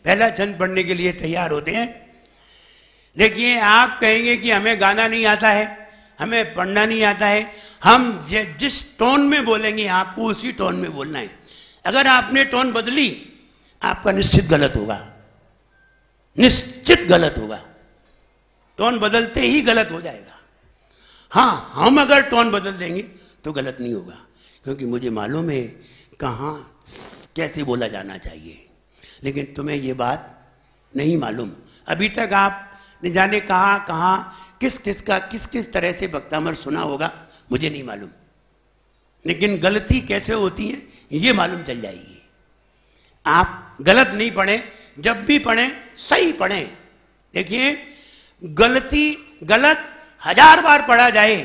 पहला छंद पढ़ने के लिए तैयार होते हैं। देखिए, आप कहेंगे कि हमें गाना नहीं आता है, हमें पढ़ना नहीं आता है। हम जिस टोन में बोलेंगे आपको उसी टोन में बोलना है। अगर आपने टोन बदली आपका निश्चित गलत होगा, निश्चित गलत होगा। टोन बदलते ही गलत हो जाएगा। हाँ, हम अगर टोन बदल देंगे तो गलत नहीं होगा, क्योंकि मुझे मालूम है कहाँ कैसे बोला जाना चाहिए। लेकिन तुम्हें ये बात नहीं मालूम। अभी तक आप न जाने कहाँ किस किस तरह से वक्तामर सुना होगा, मुझे नहीं मालूम। लेकिन गलती कैसे होती है ये मालूम चल जाएगी। आप गलत नहीं पढ़ें, जब भी पढ़ें सही पढ़ें। देखिए, गलत 1000 बार पढ़ा जाए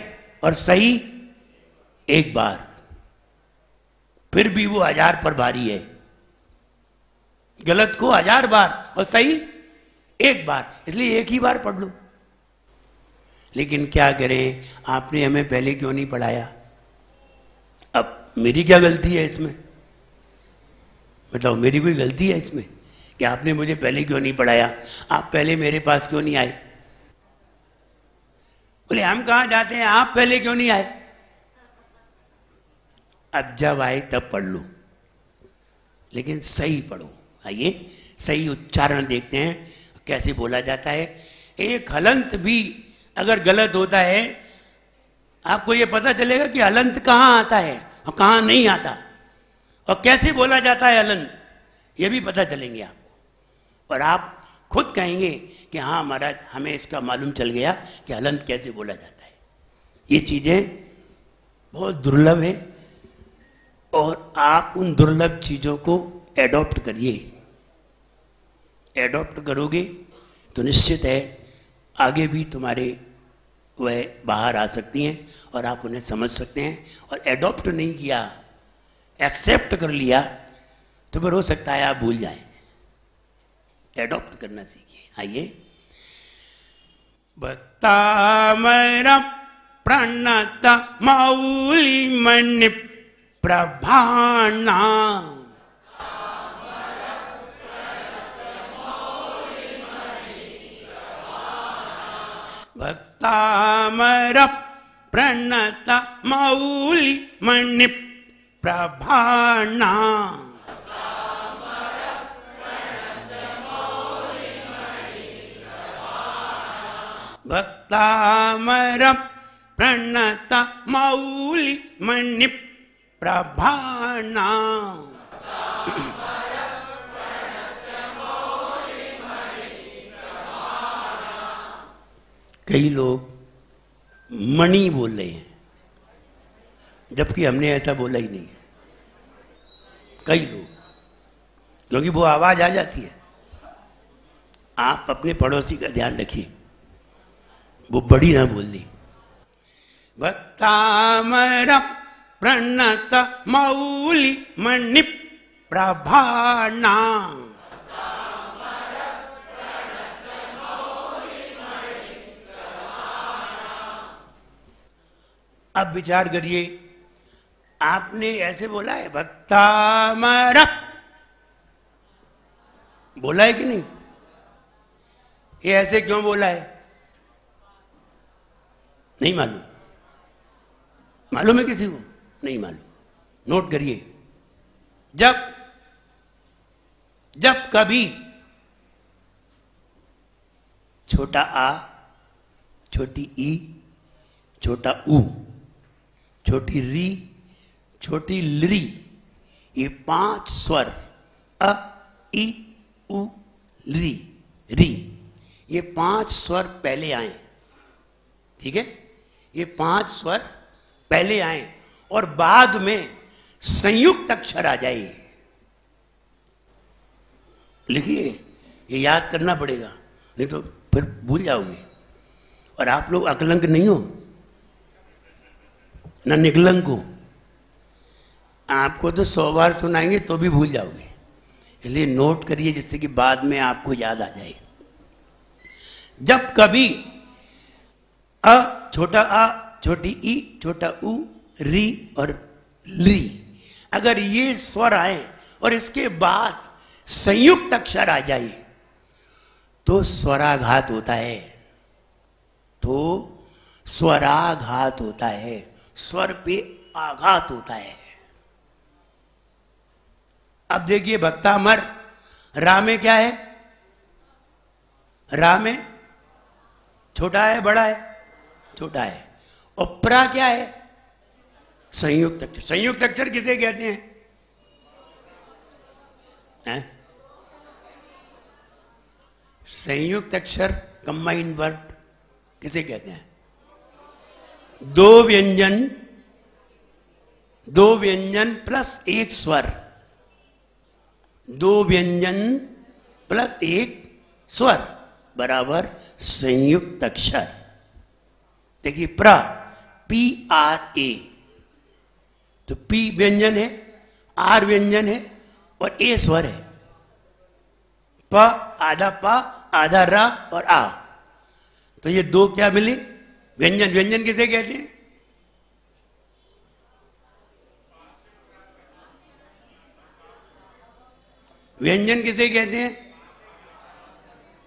और सही एक बार, फिर भी वो 1000 पर भारी है। गलत को 1000 बार और सही एक बार, इसलिए एक ही बार पढ़ लो। लेकिन क्या करें, आपने हमें पहले क्यों नहीं पढ़ाया? अब मेरी क्या गलती है इसमें? बताओ, मेरी कोई गलती है इसमें कि आपने मुझे पहले क्यों नहीं पढ़ाया? आप पहले मेरे पास क्यों नहीं आए? बोले हम कहाँ जाते हैं, आप पहले क्यों नहीं आए? अब जब आए तब पढ़ लो, लेकिन सही पढ़ो। आइए सही उच्चारण देखते हैं कैसे बोला जाता है। एक हलंत भी अगर गलत होता है, आपको ये पता चलेगा कि हलंत कहाँ आता है और कहाँ नहीं आता, और कैसे बोला जाता है हलंत, ये भी पता चलेंगे आपको। और आप खुद कहेंगे कि हाँ महाराज, हमें इसका मालूम चल गया कि हलंत कैसे बोला जाता है। ये चीज़ें बहुत दुर्लभ है, और आप उन दुर्लभ चीज़ों को एडॉप्ट करिए। एडॉप्ट करोगे तो निश्चित है आगे भी तुम्हारे वह बाहर आ सकती हैं और आप उन्हें समझ सकते हैं। और एडॉप्ट नहीं किया, एक्सेप्ट कर लिया, तो फिर हो सकता है आप भूल जाएं। एडॉप्ट करना सीखिए। आइए, भक्तामर प्रणत मौली मणि प्रभाना, भक्तामर प्रणत मौली मणि प्रभाना, भक्तामर प्रणत मौली मणि प्रभाना। कई लोग मणि बोल रहे हैं, जबकि हमने ऐसा बोला ही नहीं है। कई लोग, क्योंकि वो आवाज आ जाती है। आप अपने पड़ोसी का ध्यान रखिए, वो बड़ी ना बोल दी। भक्तामर प्रणत मौली मणि प्रभाना, अब विचार करिए, आपने ऐसे बोला है भक्तामर, बोला है कि नहीं? ये ऐसे क्यों बोला है? नहीं मालूम? मालूम है किसी को? नहीं मालूम। नोट करिए, जब कभी छोटा आ, छोटी ई, छोटा ऊ, छोटी री, छोटी लरी, ये 5 स्वर अ, ई, उ, री, री, ये 5 स्वर पहले आए। ठीक है, ये 5 स्वर पहले आए और बाद में संयुक्त अक्षर आ जाए। लिखिए, ये याद करना पड़ेगा, नहीं तो फिर भूल जाओगे। और आप लोग अकलंक नहीं हो ना निकलंक हो, आपको तो 100 बार सुनाएंगे तो भी भूल जाओगे। इसलिए नोट करिए, जिससे कि बाद में आपको याद आ जाए। जब कभी अ, छोटा आ, छोटी ई, छोटा उ, री और ली, अगर ये स्वर आए और इसके बाद संयुक्त अक्षर आ जाए तो स्वराघात होता है, तो स्वराघात होता है, स्वर पे आघात होता है। अब देखिए भक्ता अमर, रा में क्या है? रा में छोटा है बड़ा है? छोटा है। और प्रा क्या है? संयुक्त अक्षर। संयुक्त अक्षर किसे कहते हैं? संयुक्त अक्षर कंबाइंड वर्ड किसे कहते हैं? दो व्यंजन प्लस एक स्वर, दो व्यंजन प्लस एक स्वर बराबर संयुक्त अक्षर। देखिए प्र, पी आर ए, तो पी व्यंजन है, आर व्यंजन है और ए स्वर है। प आधा प आधा रा और आ, तो ये दो क्या मिले? व्यंजन। व्यंजन किसे कहते हैं? व्यंजन किसे कहते हैं?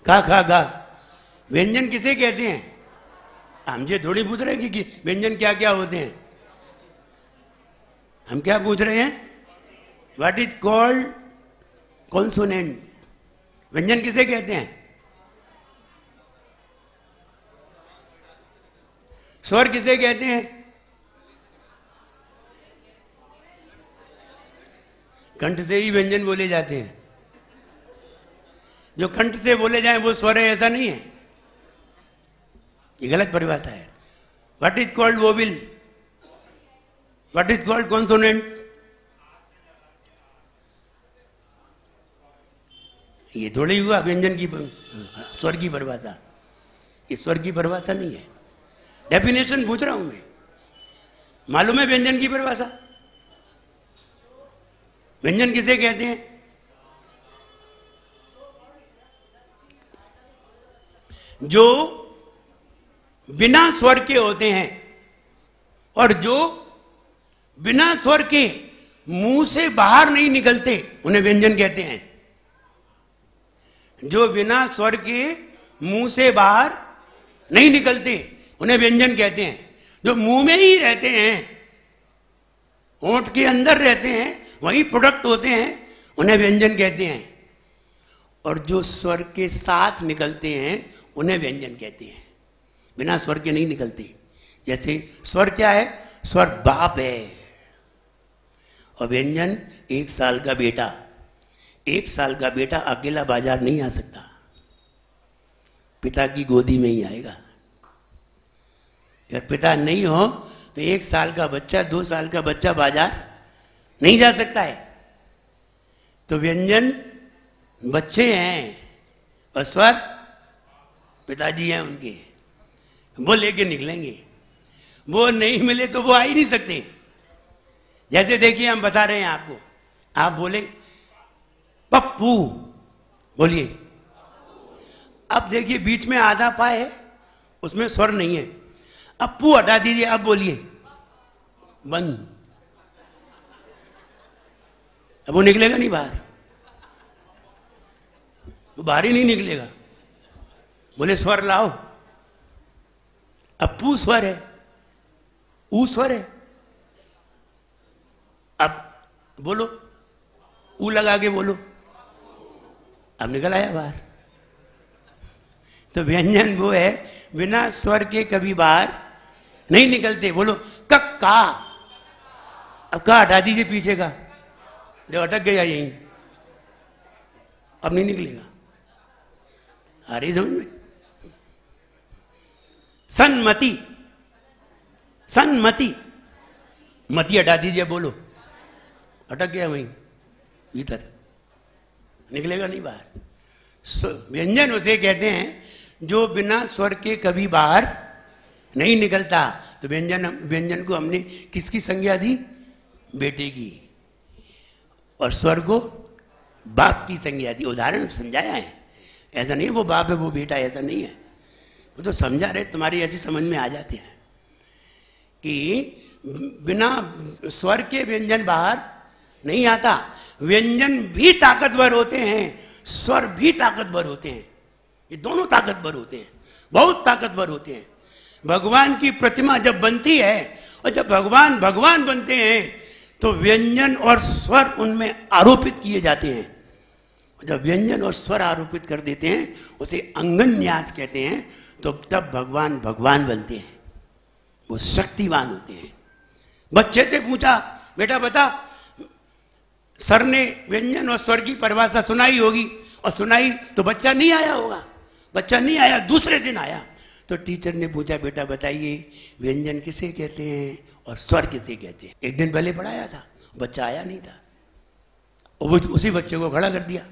खा खा गा। व्यंजन किसे कहते हैं? हमसे थोड़ी पूछ रहे हैं कि व्यंजन क्या क्या होते हैं। हम क्या पूछ रहे हैं? What is called consonant. व्यंजन किसे कहते हैं? स्वर किसे कहते हैं? कंठ से ही व्यंजन बोले जाते हैं। जो कंठ से बोले जाएं वो स्वर है, ऐसा नहीं है, ये गलत परिभाषा है। What is called vowel, what is called consonant, ये थोड़ी हुआ व्यंजन की स्वर की परिभाषा। ये स्वर की परिभाषा नहीं है, डेफिनेशन पूछ रहा हूं मैं। मालूम है व्यंजन की परिभाषा? व्यंजन किसे कहते हैं? जो बिना स्वर के होते हैं और जो बिना स्वर के मुंह से बाहर नहीं निकलते, उन्हें व्यंजन कहते हैं। जो बिना स्वर के मुंह से बाहर नहीं निकलते, उन्हें व्यंजन कहते हैं। जो मुंह में ही रहते हैं, होंठ के अंदर रहते हैं, वही प्रोडक्ट होते हैं, उन्हें व्यंजन कहते हैं। और जो स्वर के साथ निकलते हैं, उन्हें व्यंजन कहते हैं। बिना स्वर के नहीं निकलते। जैसे स्वर क्या है? स्वर बाप है। और व्यंजन 1 साल का बेटा। 1 साल का बेटा अकेला बाजार नहीं आ सकता, पिता की गोदी में ही आएगा। अगर पिता नहीं हो तो 1 साल का बच्चा, 2 साल का बच्चा बाजार नहीं जा सकता है। तो व्यंजन बच्चे हैं और स्वर पिताजी हैं उनके, वो लेके निकलेंगे। वो नहीं मिले तो वो आ ही नहीं सकते। जैसे देखिए हम बता रहे हैं आपको, आप बोले पप्पू, बोलिए। अब देखिए बीच में आधा पा है, उसमें स्वर नहीं है। अब पू हटा दीजिए, अब बोलिए बंद। अब वो निकलेगा नहीं बाहर, वो बाहर ही नहीं निकलेगा। बोले स्वर लाओ, अब पू स्वर है, ऊ स्वर है। अब बोलो, ऊ लगा के बोलो, अब निकल आया बाहर। तो व्यंजन वो है बिना स्वर के कभी बाहर नहीं निकलते। बोलो कक्का, अब का हटा दीजिए पीछे का, जो अटक गया यहीं, अब नहीं निकलेगा। आ रही समझ में? सन्मति, सन्मति, मति हटा दीजिए, बोलो, अटक गया वहीं भीतर, निकलेगा नहीं बाहर। व्यंजन उसे कहते हैं जो बिना स्वर के कभी बाहर नहीं निकलता। तो व्यंजन को हमने किसकी संज्ञा दी? बेटे की। और स्वर को बाप की संज्ञा दी। उदाहरण समझाया है, ऐसा नहीं वो बाप है वो बेटा, ऐसा नहीं है। वो तो समझा रहे, तुम्हारी ऐसी समझ में आ जाते हैं कि बिना स्वर के व्यंजन बाहर नहीं आता। व्यंजन भी ताकतवर होते हैं, स्वर भी ताकतवर होते हैं, ये दोनों ताकतवर होते हैं, बहुत ताकतवर होते हैं। भगवान की प्रतिमा जब बनती है और जब भगवान भगवान बनते हैं तो व्यंजन और स्वर उनमें आरोपित किए जाते हैं। जब व्यंजन और स्वर आरोपित कर देते हैं उसे अंगन न्यास कहते हैं। तो तब भगवान भगवान बनते हैं, वो शक्तिवान होते हैं। बच्चे से पूछा, बेटा बता, सर ने व्यंजन और स्वर की परिभाषा सुनाई होगी, और सुनाई तो बच्चा नहीं आया होगा। बच्चा नहीं आया, दूसरे दिन आया तो टीचर ने पूछा, बेटा बताइए व्यंजन किसे कहते हैं और स्वर किसे कहते हैं। एक दिन पहले पढ़ाया था, बच्चा आया नहीं था, और उसी बच्चे को खड़ा कर दिया।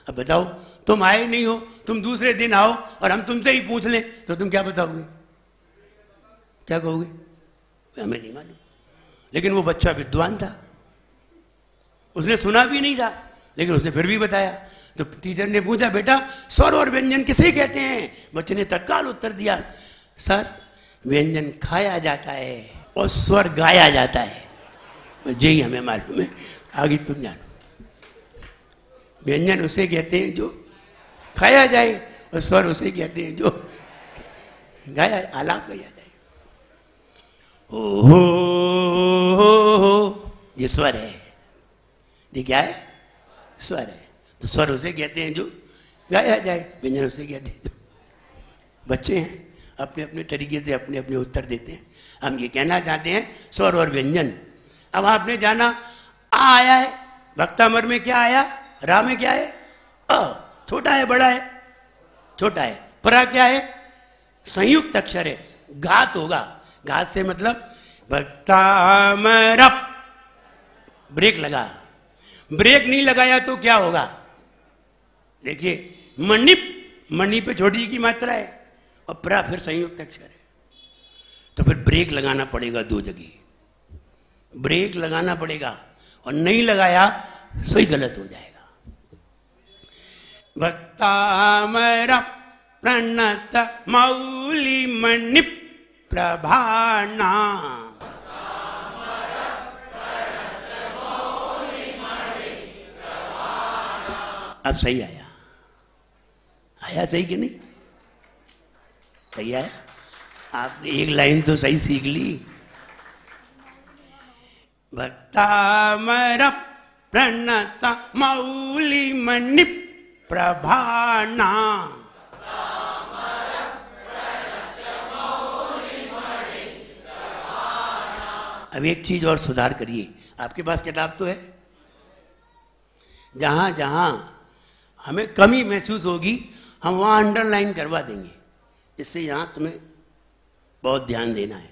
अब बताओ, तुम आए नहीं हो, तुम दूसरे दिन आओ और हम तुमसे ही पूछ लें तो तुम क्या बताओगे, क्या कहोगे? हमें नहीं मालूम। लेकिन वो बच्चा विद्वान था, उसने सुना भी नहीं था, लेकिन उसने फिर भी बताया। तो टीचर ने पूछा, बेटा स्वर और व्यंजन किसे कहते हैं? बच्चे ने तत्काल उत्तर दिया, सर व्यंजन खाया जाता है और स्वर गाया जाता है। यही हमें मालूम है, आगे तुम जानो। व्यंजन उसे कहते हैं जो खाया जाए और स्वर उसे कहते हैं जो गाया, आलाप गाया जाए। ओ हो, ये स्वर है, ये क्या है? स्वर है। तो स्वर उसे कहते हैं जो गाया जाए, व्यंजन उसे कहते हैं जो। बच्चे हैं, अपने अपने तरीके से अपने अपने उत्तर देते हैं। हम ये कहना चाहते हैं स्वर और व्यंजन। अब आपने जाना आ आया है, भक्तामर में क्या आया, रा में क्या है? अ। छोटा है बड़ा है? छोटा है। परा क्या है? संयुक्त अक्षर है, घात होगा। घात से मतलब भक्तामर, ब्रेक लगा। ब्रेक नहीं लगाया तो क्या होगा? देखिए, मणिप, मणि पे छोटी की मात्रा है और प्रा फिर संयुक्त अक्षर है, तो फिर ब्रेक लगाना पड़ेगा। दो जगह ब्रेक लगाना पड़ेगा, और नहीं लगाया सही गलत हो जाएगा। भक्तामर प्रणत मौली मणि प्रभाना। अब सही आया, आया सही कि नहीं? सही आया। आपने एक लाइन तो सही सीख ली। भक्तामर प्रणत मौली मणि प्रभाना। अब एक चीज और सुधार करिए, आपके पास किताब तो है। जहां जहां हमें कमी महसूस होगी हम वहां अंडरलाइन करवा देंगे। इससे यहां तुम्हें बहुत ध्यान देना है।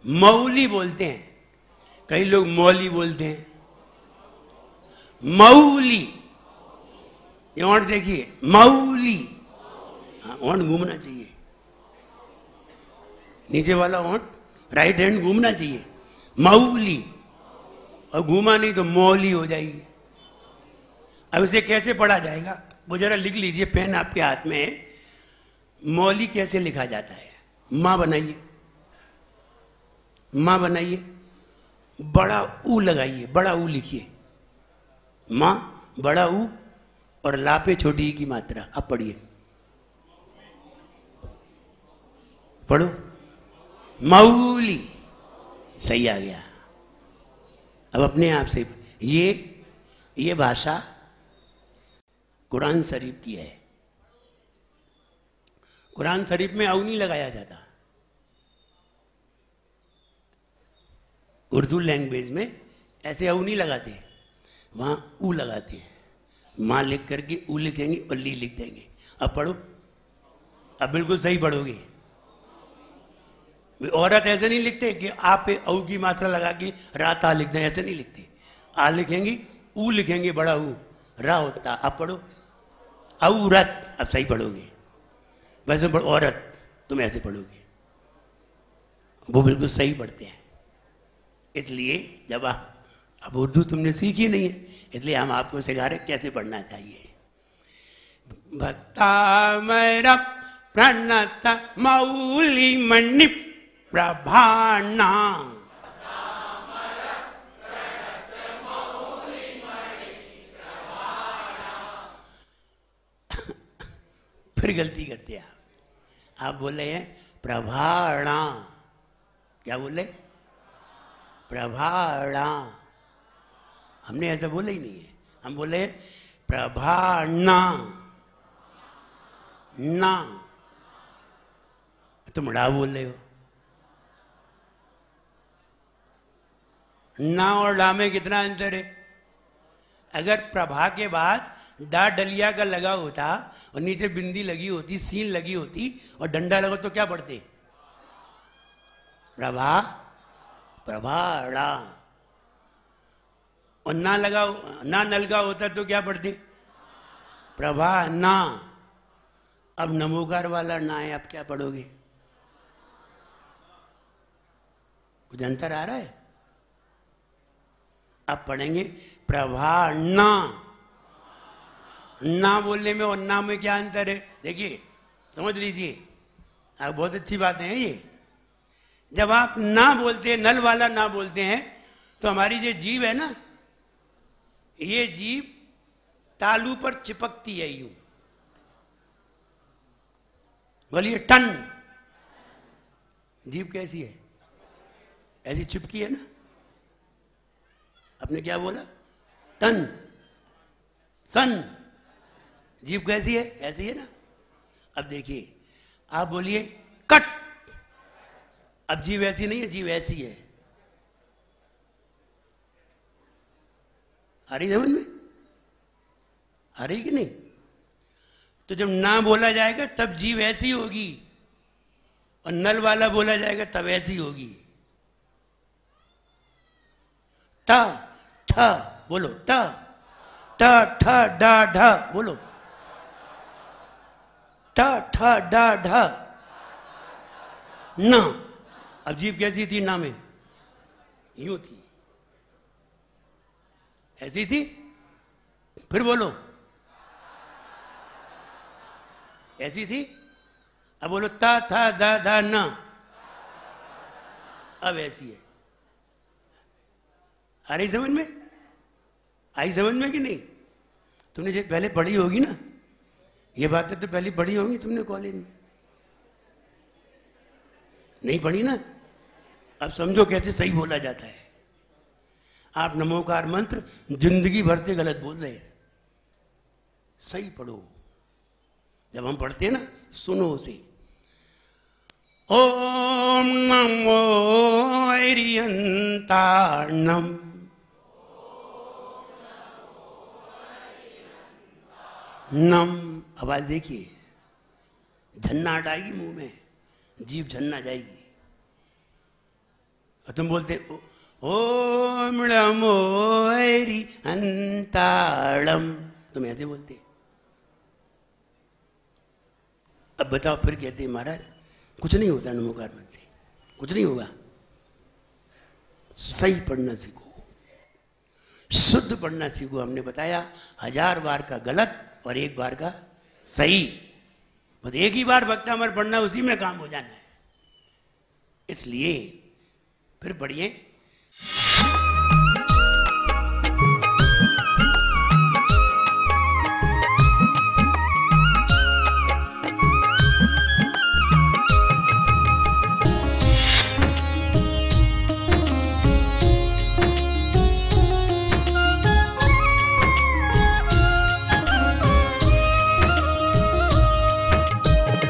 मौली बोलते हैं, कई लोग मौली बोलते हैं। मौली, ये ओंठ देखिए, मौली। हाँ, ओंठ घूमना चाहिए, नीचे वाला ओंठ राइट हैंड घूमना चाहिए। मौली, और घूमा नहीं तो मौली हो जाएगी। अब इसे कैसे पढ़ा जाएगा वो जरा लिख लीजिए, पेन आपके हाथ में है। मौली कैसे लिखा जाता है? माँ बनाइए, माँ बनाइए, बड़ा ऊ लगाइए, बड़ा ऊ लिखिए। माँ, बड़ा ऊ और लापे छोटी की मात्रा। अब पढ़िए, पढ़ो। मौली, सही आ गया। अब अपने आप से ये भाषा कुरान शरीफ की है। कुरान शरीफ में औ नहीं लगाया जाता। उर्दू लैंग्वेज में ऐसे औ नहीं लगाते, वहां ऊ लगाते हैं। माँ लिख करके ऊ लिखेंगे और ली लिख देंगे। अब पढ़ो, अब बिल्कुल सही पढ़ोगे। औरत ऐसे नहीं लिखते कि आप पे औ की मात्रा लगा के रात आ लिख दें, ऐसे नहीं लिखते। आ लिखेंगे, ऊ लिखेंगे, बड़ा ऊ, रा होता। अब पढ़ो, औरत। अब सही पढ़ोगे। वैसे पढ़ो औरत, तुम ऐसे पढ़ोगे, वो बिल्कुल सही पढ़ते हैं। इसलिए जब अब उर्दू तुमने सीखी नहीं है, इसलिए हम आपको सिखा रहे कैसे पढ़ना चाहिए। भक्तामर प्रणत मौली मणि प्रभाना। फिर गलती करते हैं आप बोले हैं प्रभाणा। क्या बोले? प्रभाणा। हमने ऐसा बोला ही नहीं है, हम बोले प्रभाणा ना। तुम ड़ा बोल रहे हो। ना और डा में कितना अंतर है? अगर प्रभा के बाद डा डलिया का लगा होता और नीचे बिंदी लगी होती, सीन लगी होती और डंडा लगा तो क्या पढ़ते? प्रभा, प्रभाड़ा। और ना लगा, ना नलगा होता तो क्या पढ़ते? प्रभा ना। अब नमोकार वाला ना है, आप क्या पढ़ोगे? कुछ अंतर आ रहा है? अब पढ़ेंगे प्रभा ना। ना बोलने में और ना में क्या अंतर है? देखिए, समझ लीजिए, आप बहुत अच्छी बातें हैं ये। जब आप ना बोलते हैं, नल वाला ना बोलते हैं, तो हमारी जो जीभ है ना, ये जीभ तालू पर चिपकती है यूं। बोलिए टन। जीभ कैसी है? ऐसी चिपकी है ना। आपने क्या बोला? टन सन। जीभ कैसी है? ऐसी है ना। अब देखिए, आप बोलिए कट। अब जीभ ऐसी नहीं है, जीभ ऐसी है। आ रही समझ में? आ रही कि नहीं? तो जब ना बोला जाएगा तब जीभ ऐसी होगी, और नल वाला बोला जाएगा तब ऐसी होगी। टा ठ बोलो, टा ट ठ डा ढ बोलो, ट ठ डा ढ। ना। अब जीभ कैसी थी ना में? यूं थी। ऐसी थी? फिर बोलो, ऐसी थी। अब बोलो ता था दा धा ना। अब ऐसी है। आ रही समझ में? आई समझ में कि नहीं? तुमने जो पहले पढ़ी होगी ना, ये बातें तो पहले पढ़ी होंगी तुमने कॉलेज में। नहीं पढ़ी ना? अब समझो कैसे सही बोला जाता है। आप नमोकार मंत्र जिंदगी भर से गलत बोल रहे हैं। सही पढ़ो। जब हम पढ़ते हैं ना, सुनो उसे। ओम नमो अरियंताणम। नम। आवाज देखिए, झन्ना हटाएगी मुंह में, जीभ झन्ना जाएगी। और तुम बोलते ओम नमो अरियंताणम, तुम ऐसे बोलते। अब बताओ, फिर कहते महाराज कुछ नहीं होता नमोकार मंत्र से, कुछ नहीं होगा। सही पढ़ना सीखो, शुद्ध पढ़ना सीखो। हमने बताया 1000 बार का गलत और 1 बार का सही। बस एक ही बार भक्तामर पढ़ना, उसी में काम हो जाना है। इसलिए फिर पढ़िए